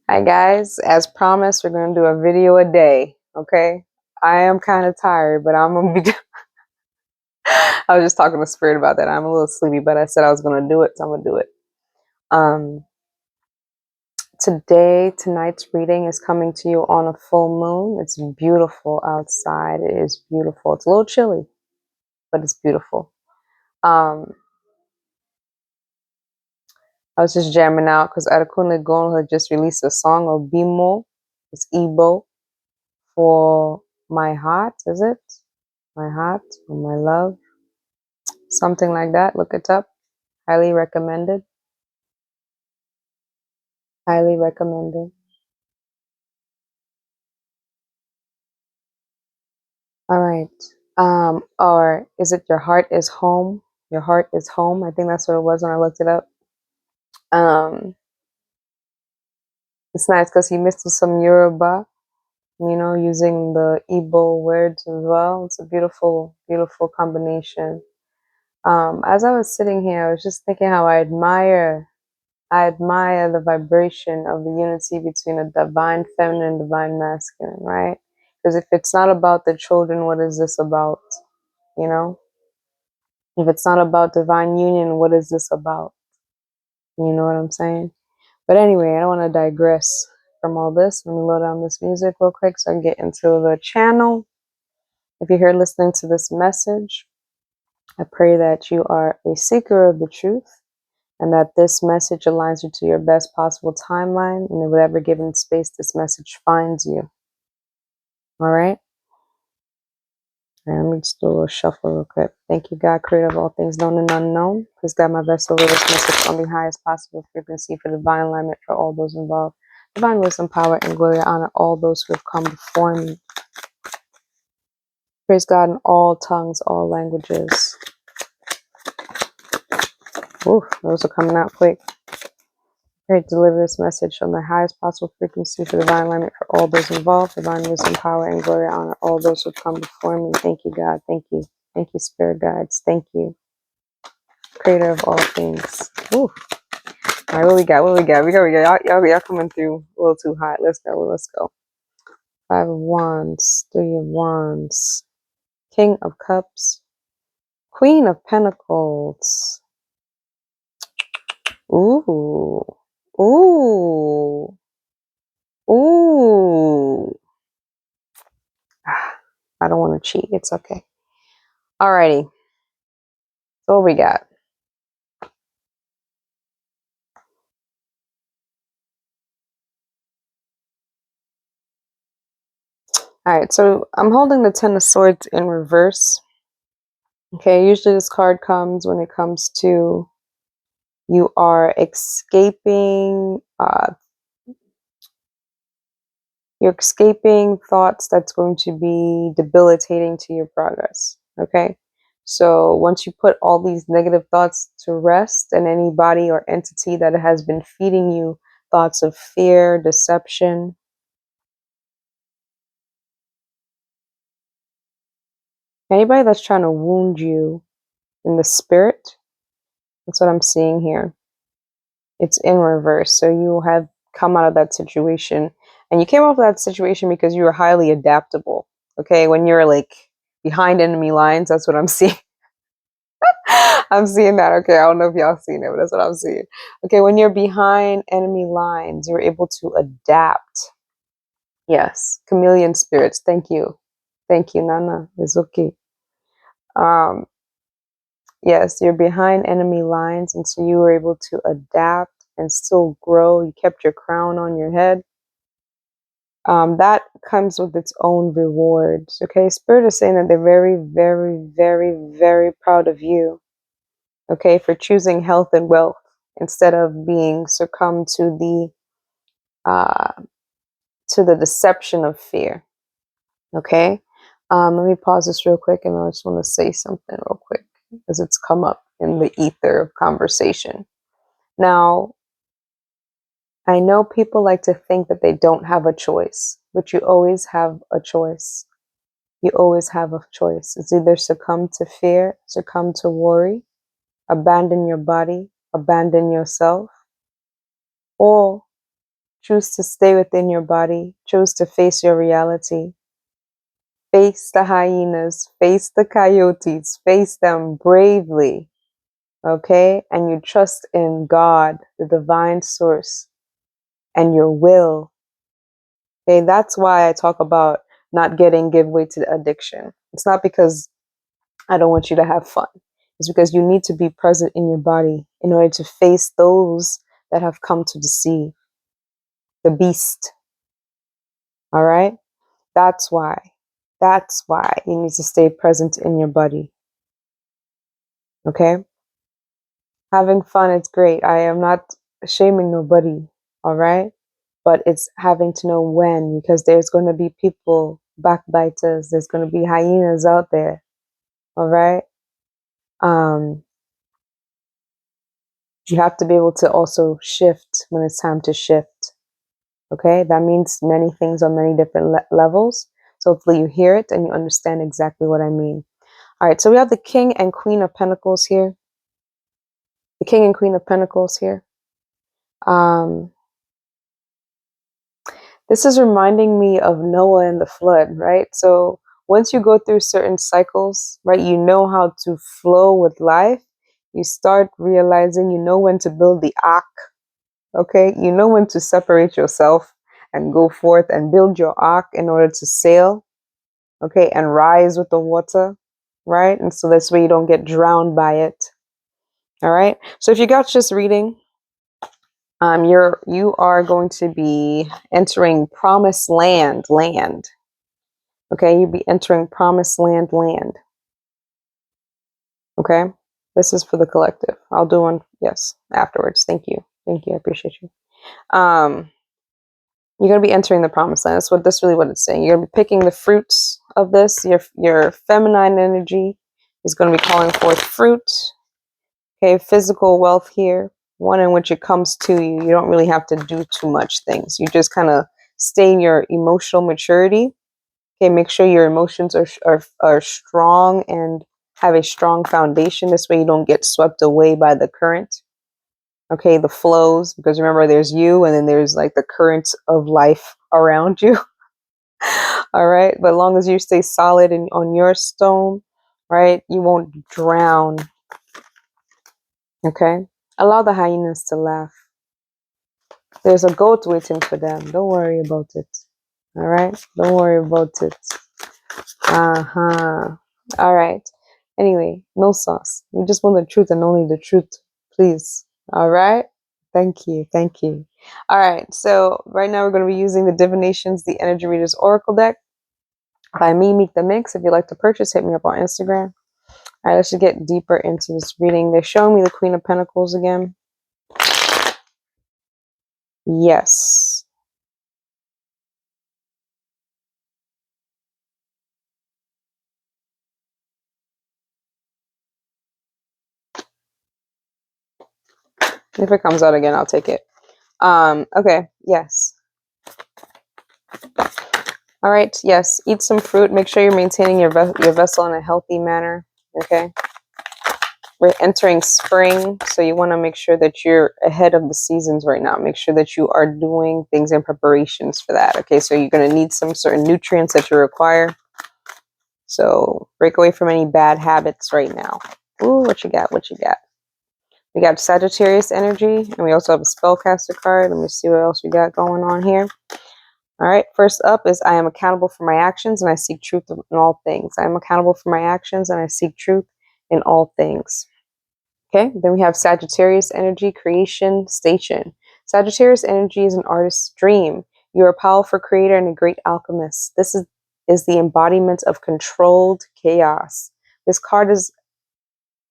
Hi guys, as promised, we're gonna do a video a day. Okay, I am kind of tired, but I'm gonna be. I was just talking to Spirit about that. I'm a little sleepy, but I said I was gonna do it, so I'm gonna do it. Um, tonight's reading is coming to you on a full moon. It's beautiful outside. It is beautiful. It's a little chilly, but it's beautiful. I was just jamming out because Adekunle Gold had just released a song of Bimo. It's Igbo for my heart. Is it? My heart or my love, something like that. Look it up. Highly recommended. Highly recommended. All right. Or is it your heart is home? Your heart is home. I think that's what it was when I looked it up. It's nice because he mixed with some Yoruba, using the Igbo words as well. It's a beautiful, beautiful combination. As I was sitting here, I was just thinking how I admire the vibration of the unity between a divine feminine and divine masculine, right? Because if it's not about the children, what is this about? You know? If it's not about divine union, what is this about? You know what I'm saying? But anyway, I don't want to digress from all this. Let me load down this music real quick so I can get into the channel. If you're here listening to this message, I pray that you are a seeker of the truth and that this message aligns you to your best possible timeline, and in whatever given space this message finds you. All right? And let me just do a little shuffle real quick. Thank you, God, creator of all things known and unknown. Please guide my vessel with this message on the highest possible frequency for divine alignment for all those involved. Divine wisdom, power, and glory, honor all those who have come before me. Praise God in all tongues, all languages. Oof, those are coming out quick. Pray to deliver this message on the highest possible frequency for divine alignment for all those involved. Divine wisdom, power, and glory, honor all those who have come before me. Thank you, God. Thank you. Thank you, Spirit Guides. Thank you, creator of all things. Ooh. All right, what we got? What we got? We got. Y'all coming through a little too hot. Let's go. Let's go. 5 of Wands, 3 of Wands, King of Cups, Queen of Pentacles. Ooh. Ooh. Ooh. I don't want to cheat. It's okay. Alrighty. So what we got? Alright, so I'm holding the Ten of Swords in reverse. Okay, usually this card comes when it comes to you are escaping you're escaping thoughts that's going to be debilitating to your progress. Okay, so once you put all these negative thoughts to rest, and any body or entity that has been feeding you thoughts of fear, deception, anybody that's trying to wound you in the spirit, that's what I'm seeing here. It's in reverse. So you have come out of that situation, and you came out of that situation because you were highly adaptable. Okay, when you're like behind enemy lines, that's what I'm seeing. I'm seeing that. Okay, I don't know if y'all seen it, but that's what I'm seeing. Okay, when you're behind enemy lines, you're able to adapt. Yes, chameleon spirits. Thank you, Nana. It's okay. Um, yes, you're behind enemy lines, and so you were able to adapt and still grow. You kept your crown on your head. That comes with its own rewards. Okay, Spirit is saying that they're very, very, very, very proud of you. Okay, for choosing health and wealth instead of being succumbed to the deception of fear. Okay, let me pause this real quick, and I just want to say something real quick because it's come up in the ether of conversation. Now, I know people like to think that they don't have a choice, but you always have a choice. You always have a choice. It's either succumb to fear, succumb to worry, abandon your body, abandon yourself, or Choose to stay within your body. Choose to face your reality. Face the hyenas. Face the coyotes. Face them bravely. Okay? And you trust in God, the divine source, and your will. Okay? That's why I talk about not give way to addiction. It's not because I don't want you to have fun. It's because you need to be present in your body in order to face those that have come to deceive the beast. All right? That's why. That's why you need to stay present in your body. Okay? Having fun is great. I am not shaming nobody. All right? But it's having to know when, because there's going to be people, backbiters, there's going to be hyenas out there. All right? You have to be able to also shift when it's time to shift. Okay? That means many things on many different levels. So hopefully you hear it and you understand exactly what I mean. All right, so we have the King and Queen of Pentacles here. The King and Queen of Pentacles here. This is reminding me of Noah and the flood, right? So once you go through certain cycles, right, you know how to flow with life. You start realizing you know when to build the ark, okay? You know when to separate yourself and go forth and build your ark in order to sail, okay, and rise with the water, right? And so this way you don't get drowned by it. All right. So if you got just reading, you are going to be entering promised land. Okay, you'll be entering promised land. Okay, this is for the collective. I'll do one, yes, afterwards. Thank you, I appreciate you. You're gonna be entering the promised land. That's what it's saying. You're gonna be picking the fruits of this. Your feminine energy is going to be calling forth fruit. Okay, physical wealth here. One in which it comes to you. You don't really have to do too much things. You just kind of stay in your emotional maturity. Okay, make sure your emotions are strong and have a strong foundation. This way you don't get swept away by the current. Okay, the flows, because remember there's you and then there's like the currents of life around you. All right, but as long as you stay solid on your stone, right, you won't drown. Okay, allow the hyenas to laugh. There's a goat waiting for them. Don't worry about it. All right, don't worry about it. All right. Anyway, no sauce. We just want the truth and only the truth, please. All right. Thank you. All right. So right now we're going to be using the Divinations, the Energy Readers Oracle deck by me, Meek the Mix. If you'd like to purchase, hit me up on Instagram. All right, let's just get deeper into this reading. They're showing me the Queen of Pentacles again. Yes. If it comes out again, I'll take it. Okay. Yes. All right. Yes. Eat some fruit. Make sure you're maintaining your vessel in a healthy manner. Okay. We're entering spring, so you want to make sure that you're ahead of the seasons right now. Make sure that you are doing things in preparations for that. Okay. So you're going to need some certain nutrients that you require. So break away from any bad habits right now. Ooh, what you got? We got Sagittarius energy, and we also have a spellcaster card. Let me see what else we got going on here. All right, first up is I am accountable for my actions and I seek truth in all things. I am accountable for my actions and I seek truth in all things. Okay, then we have Sagittarius energy, creation, station. Sagittarius energy is an artist's dream. You are a powerful creator and a great alchemist. This is the embodiment of controlled chaos. This card is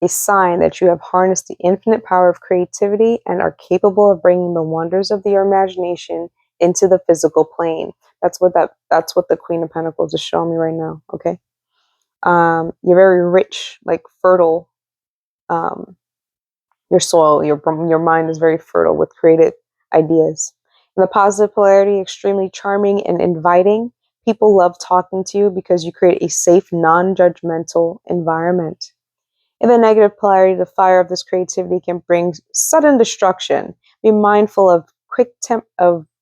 a sign that you have harnessed the infinite power of creativity and are capable of bringing the wonders of your imagination into the physical plane. That's what the Queen of Pentacles is showing me right now. Okay. You're very rich, like fertile. Your soil, your mind is very fertile with creative ideas. In the positive polarity, extremely charming and inviting. People love talking to you because you create a safe, non-judgmental environment. In the negative polarity, the fire of this creativity can bring sudden destruction. Be mindful of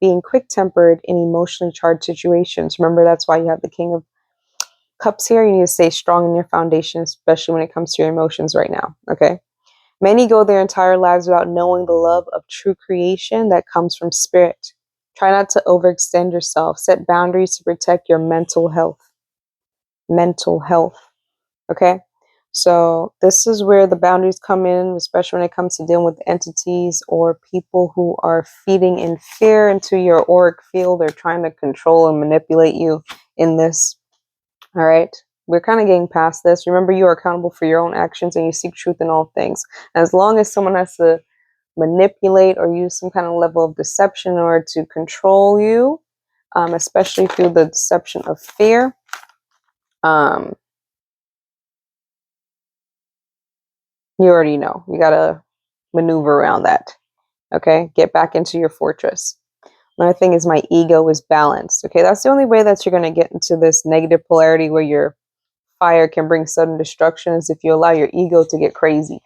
being quick-tempered in emotionally charged situations. Remember, that's why you have the King of Cups here. You need to stay strong in your foundation, especially when it comes to your emotions right now. Okay. Many go their entire lives without knowing the love of true creation that comes from spirit. Try not to overextend yourself. Set boundaries to protect your mental health. Mental health. Okay. So this is where the boundaries come in, especially when it comes to dealing with entities or people who are feeding in fear into your auric field or trying to control and manipulate you in this. All right. We're kind of getting past this. Remember, you are accountable for your own actions and you seek truth in all things. As long as someone has to manipulate or use some kind of level of deception in order to control you, especially through the deception of fear, you already know. You got to maneuver around that. Okay. Get back into your fortress. Another thing is my ego is balanced. Okay. That's the only way that you're going to get into this negative polarity where your fire can bring sudden destruction is if you allow your ego to get crazy.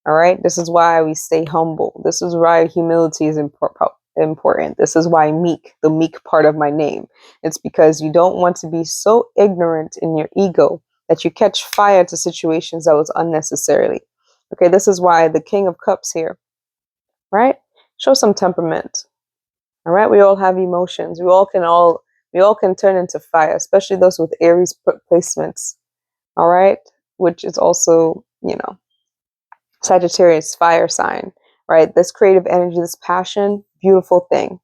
All right. This is why we stay humble. This is why humility is important. This is why meek, the meek part of my name. It's because you don't want to be so ignorant in your ego that you catch fire to situations that was unnecessarily. Okay. This is why the King of Cups here, right? Show some temperament. All right. We all have emotions. We all can turn into fire, especially those with Aries placements. All right. Which is also, Sagittarius, fire sign, right? This creative energy, this passion, beautiful thing.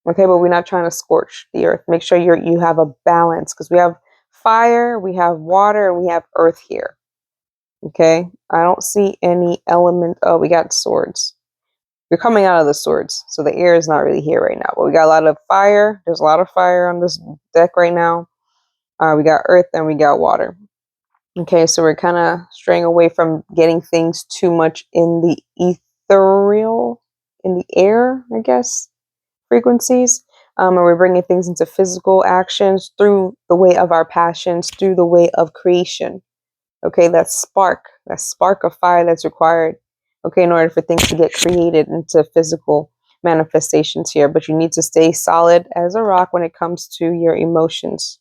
Okay, but we're not trying to scorch the earth. Make sure you have a balance because we have fire, we have water, and we have earth here. Okay, I don't see any element. Oh, we got swords. We're coming out of the swords, so the air is not really here right now. But we got a lot of fire. There's a lot of fire on this deck right now. We got earth and we got water. Okay, so we're kind of straying away from getting things too much in the ethereal, in the air, I guess, frequencies. And we're bringing things into physical actions through the way of our passions, through the way of creation. Okay, that spark of fire that's required, okay, in order for things to get created into physical manifestations here. But you need to stay solid as a rock when it comes to your emotions.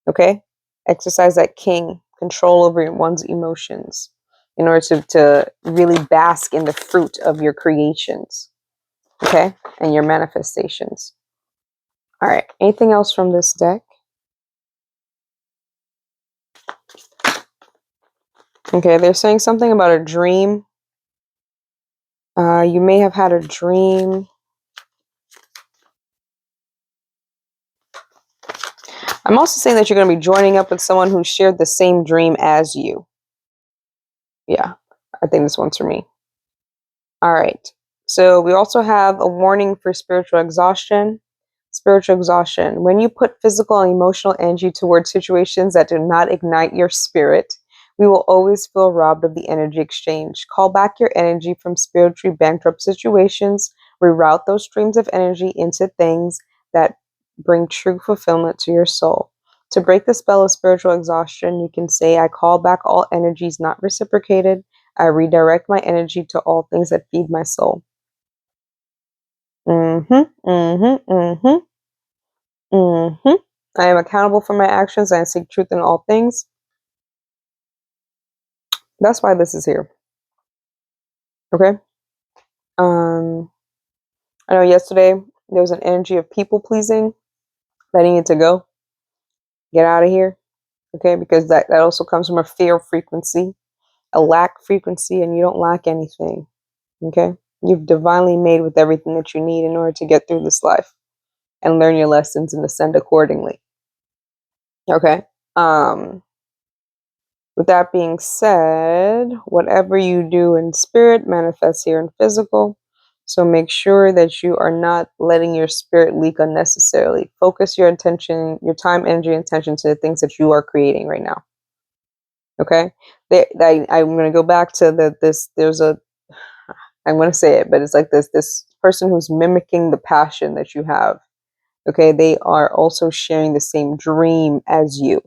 Okay, exercise that king control over one's emotions in order to really bask in the fruit of your creations, okay, and your manifestations. All right, anything else from this deck? Okay, they're saying something about a dream. You may have had a dream. I'm also saying that you're going to be joining up with someone who shared the same dream as you. Yeah, I think this one's for me. All right. So we also have a warning for spiritual exhaustion. Spiritual exhaustion. When you put physical and emotional energy towards situations that do not ignite your spirit, we will always feel robbed of the energy exchange. Call back your energy from spiritually bankrupt situations. Reroute those streams of energy into things that bring true fulfillment to your soul. To break the spell of spiritual exhaustion, you can say, I call back all energies not reciprocated. I redirect my energy to all things that feed my soul. I am accountable for my actions and I seek truth in all things. That's why this is here. Okay. I know yesterday there was an energy of people pleasing that needed to go. Get out of here. Okay, because that also comes from a fear frequency, a lack frequency, and you don't lack anything. Okay. You've divinely made with everything that you need in order to get through this life and learn your lessons and ascend accordingly. Okay. With that being said, whatever you do in spirit manifests here in physical. So make sure that you are not letting your spirit leak unnecessarily. Focus your attention, your time, energy, and attention to the things that you are creating right now. Okay? I'm going to go back to I'm going to say it, but it's like this person who's mimicking the passion that you have. Okay? They are also sharing the same dream as you.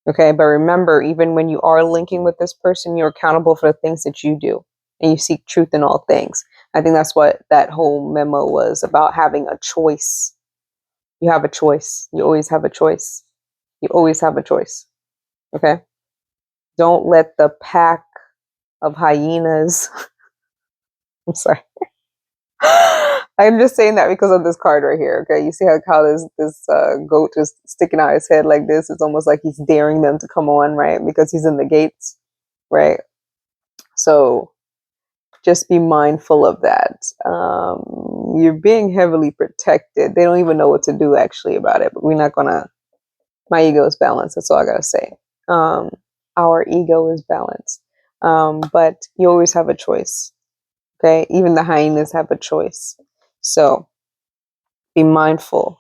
Okay, but remember, even when you are linking with this person, you're accountable for the things that you do. and you seek truth in all things. I think that's what that whole memo was about, having a choice. You have a choice. You always have a choice. You always have a choice. Okay? Don't let the pack of hyenas. I'm sorry. I'm just saying that because of this card right here. Okay, you see how this goat is sticking out his head like this. It's almost like he's daring them to come on, right? Because he's in the gates, right? So just be mindful of that. You're being heavily protected. They don't even know what to do actually about it. But we're not gonna. My ego is balanced. That's all I gotta say. Our ego is balanced, but you always have a choice. Okay, even the hyenas have a choice. So be mindful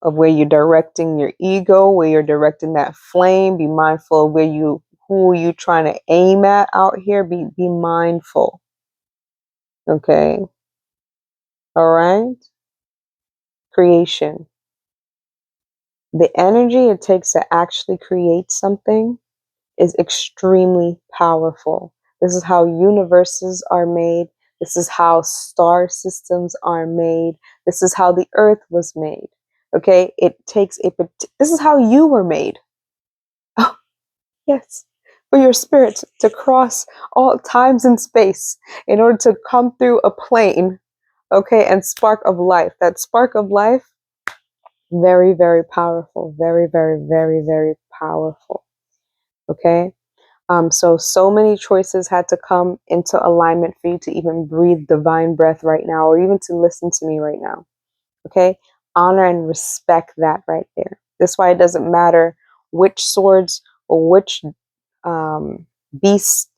of where you're directing your ego, where you're directing that flame. Be mindful of who you trying to aim at out here. Be mindful. Okay. All right. Creation. The energy it takes to actually create something is extremely powerful. This is how universes are made. This is how star systems are made. This is how the earth was made. Okay, this is how you were made. Oh, yes. For your spirit to cross all times and space in order to come through a plane, okay, and spark of life. That spark of life, very, very powerful. Very, very, very, very powerful. Okay. So many choices had to come into alignment for you to even breathe divine breath right now, or even to listen to me right now. Okay? Honor and respect that right there. That's why it doesn't matter which swords or which beasts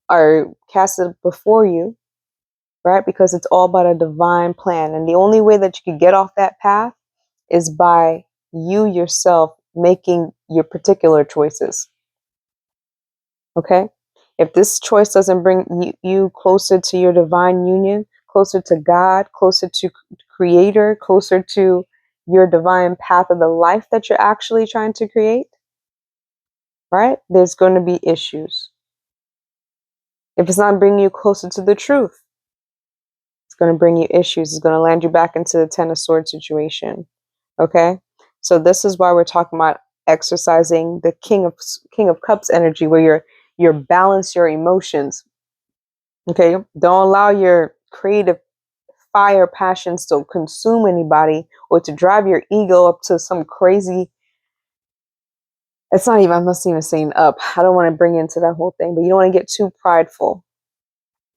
are casted before you, right? Because it's all about a divine plan. And the only way that you can get off that path is by you yourself making your particular choices. Okay? If this choice doesn't bring you closer to your divine union, closer to God, closer to Creator, closer to your divine path of the life that you're actually trying to create, right? There's going to be issues. If it's not bringing you closer to the truth, it's going to bring you issues. It's going to land you back into the Ten of Swords situation. Okay? So this is why we're talking about exercising the King of Cups energy, where you're balance your emotions. Okay, don't allow your creative fire passions to consume anybody or to drive your ego up to some crazy. I'm not even saying up. I don't want to bring into that whole thing, but you don't want to get too prideful.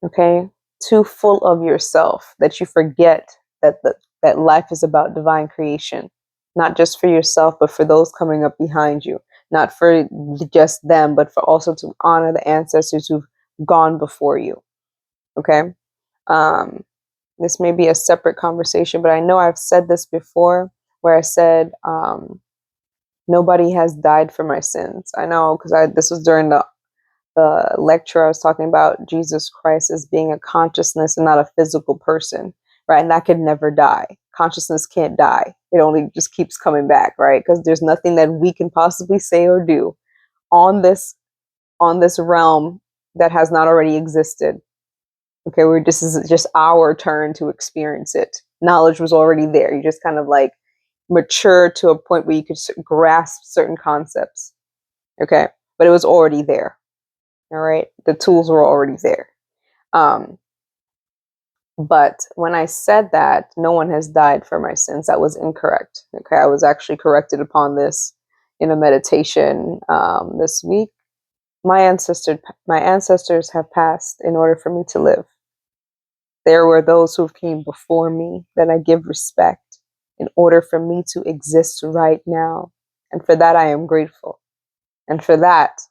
Okay, too full of yourself that you forget that life is about divine creation, not just for yourself, but for those coming up behind you. Not for just them, but for also to honor the ancestors who've gone before you. Okay. This may be a separate conversation, but I know I've said this before, where I said, nobody has died for my sins. I know, because this was during the lecture. I was talking about Jesus Christ as being a consciousness and not a physical person, right? And that could never die. Consciousness can't die. It only just keeps coming back, right? Because there's nothing that we can possibly say or do on this realm that has not already existed. Okay, this is just our turn to experience it. Knowledge was already there. You just kind of like mature to a point where you could grasp certain concepts. Okay, but it was already there. All right, the tools were already there. But when I said that no one has died for my sins, that was incorrect. Okay, I was actually corrected upon this in a meditation this week. My ancestors have passed in order for me to live. There were those who came before me that I give respect in order for me to exist right now. And for that, I am grateful. And for that,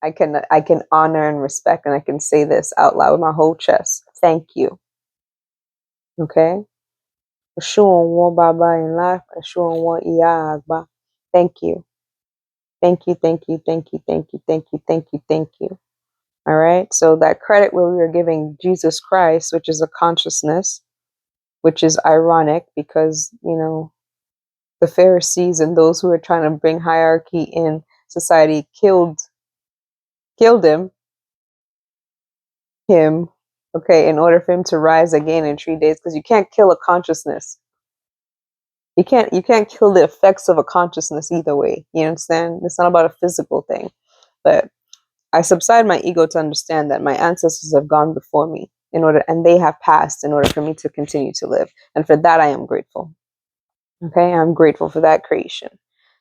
I can honor and respect, and I can say this out loud with my whole chest. Thank you. Okay? in life, Thank you. Thank you, thank you, thank you, thank you, thank you, thank you, thank you. All right? So that credit where we are giving Jesus Christ, which is a consciousness, which is ironic because, the Pharisees and those who are trying to bring hierarchy in society killed him, okay, in order for him to rise again in 3 days, because you can't kill a consciousness. You can't kill the effects of a consciousness either way. You understand? It's not about a physical thing. But I subside my ego to understand that my ancestors have gone before me and they have passed in order for me to continue to live. And for that I am grateful. Okay, I'm grateful for that creation.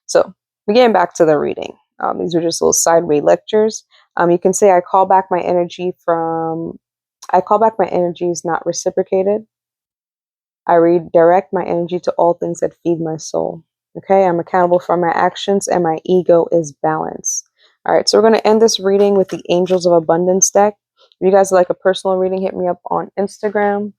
So we're getting back to the reading. These are just little sideway lectures. You can say I call back my energies not reciprocated. I redirect my energy to all things that feed my soul. Okay, I'm accountable for my actions and my ego is balanced. All right, so we're going to end this reading with the Angels of Abundance deck. If you guys would like a personal reading, hit me up on Instagram.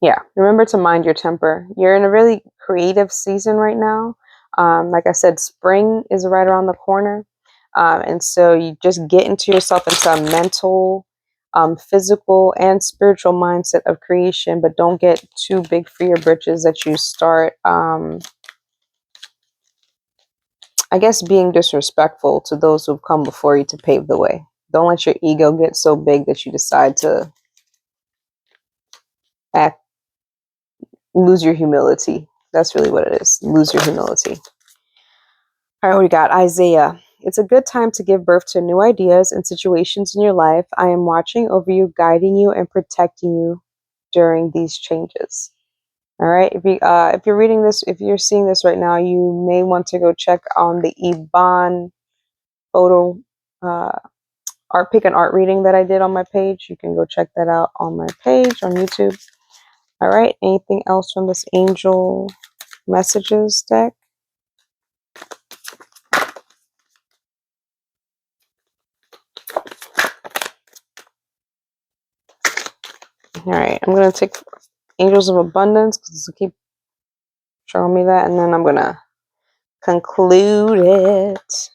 Yeah, remember to mind your temper. You're in a really creative season right now. Like I said, spring is right around the corner. And so you just get yourself into a mental, physical, and spiritual mindset of creation, but don't get too big for your britches that you start, I guess, being disrespectful to those who've come before you to pave the way. Don't let your ego get so big that you decide to lose your humility. That's really what it is. Lose your humility. All right, we got Isaiah. It's a good time to give birth to new ideas and situations in your life. I am watching over you, guiding you, and protecting you during these changes. All right. If you're reading this, if you're seeing this right now, you may want to go check on the Iban photo pick an art reading that I did on my page. You can go check that out on my page on YouTube. All right. Anything else from this angel messages deck? All right. I'm going to take Angels of Abundance because it'll keep showing me that. And then I'm going to conclude it.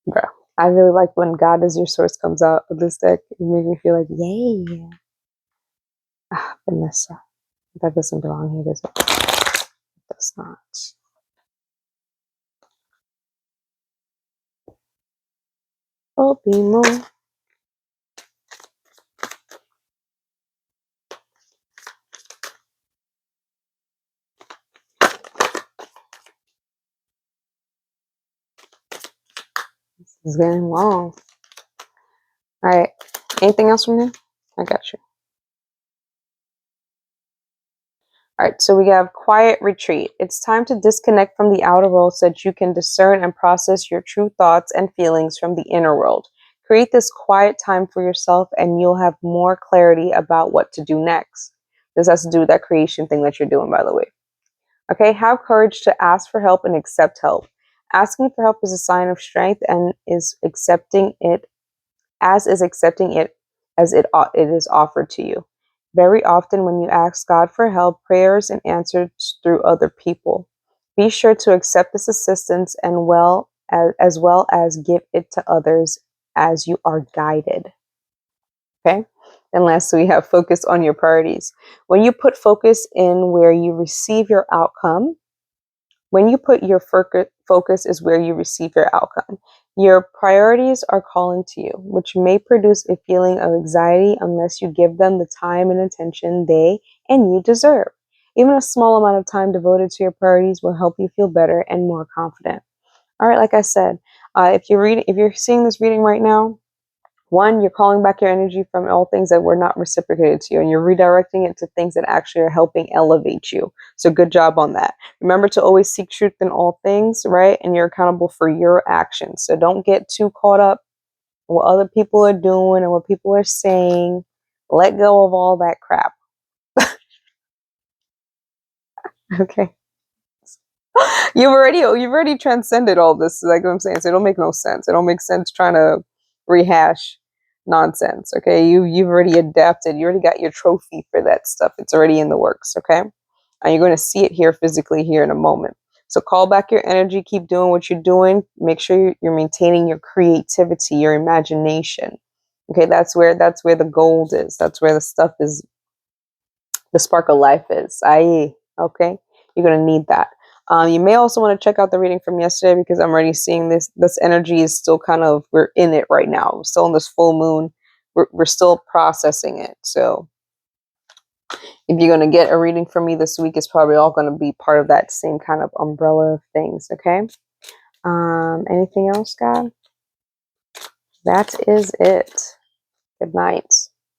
Bro, I really like when God is your source comes out of this deck. It makes me feel like, yay. Ah, Vanessa. That doesn't belong here, does it? It does not. Oh, be more. This is getting long. All right. Anything else from you? I got you. All right, so we have quiet retreat. It's time to disconnect from the outer world so that you can discern and process your true thoughts and feelings from the inner world. Create this quiet time for yourself and you'll have more clarity about what to do next. This has to do with that creation thing that you're doing, by the way. Okay, have courage to ask for help and accept help. Asking for help is a sign of strength and is accepting it as it is offered to you. Very often, when you ask God for help, prayers and answers through other people. Be sure to accept this assistance and as well as give it to others as you are guided. Okay. And lastly, we have focus on your priorities. When you put focus in where you receive your outcome, when you put your focus is where you receive your outcome. Your priorities are calling to you, which may produce a feeling of anxiety unless you give them the time and attention they and you deserve. Even a small amount of time devoted to your priorities will help you feel better and more confident. All right, like I said, if you're seeing this reading right now, one, you're calling back your energy from all things that were not reciprocated to you, and you're redirecting it to things that actually are helping elevate you. So good job on that. Remember to always seek truth in all things, right? And you're accountable for your actions. So don't get too caught up in what other people are doing and what people are saying. Let go of all that crap. Okay. You've already transcended all this. Like what I'm saying, so it don't make no sense. It don't make sense trying to rehash nonsense. Okay, you've already adapted. You already got your trophy for that stuff. It's already in the works. Okay, and you're going to see it here physically here in a moment. So call back your energy. Keep doing what you're doing. Make sure you're maintaining your creativity, your imagination. Okay, that's where the gold is. That's where the stuff is. The spark of life is. Okay, you're going to need that. You may also want to check out the reading from yesterday, because I'm already seeing this energy is still kind of, we're in it right now. We're still in this full moon. We're still processing it. So if you're going to get a reading from me this week, it's probably all going to be part of that same kind of umbrella of things. Okay. Anything else, God? That is it. Good night.